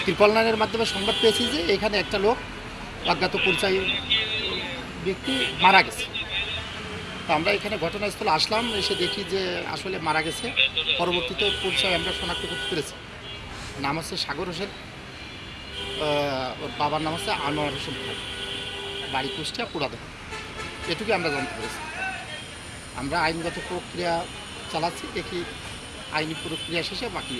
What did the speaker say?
ত্রিপল নাইনের মাধ্যমে সংবাদ পেয়েছি যে এখানে একটা লোক অজ্ঞাত পরিচয় ব্যক্তি মারা গেছে। তো আমরা এখানে ঘটনাস্থলে আসলাম, এসে দেখি যে আসলে মারা গেছে। পরবর্তীতে পরিচয় আমরা শনাক্ত করতে পেরেছি। নাম হচ্ছে সাগর হোসেন, ওর বাবার নাম হচ্ছে আনোয়ার হোসেন, বাড়ি কুষ্টিয়া পুরাদহ। এটুকুই আমরা জানতে পেরেছি। আমরা আইনগত প্রক্রিয়া চালাচ্ছি, দেখি আইনি প্রক্রিয়া শেষে বাকি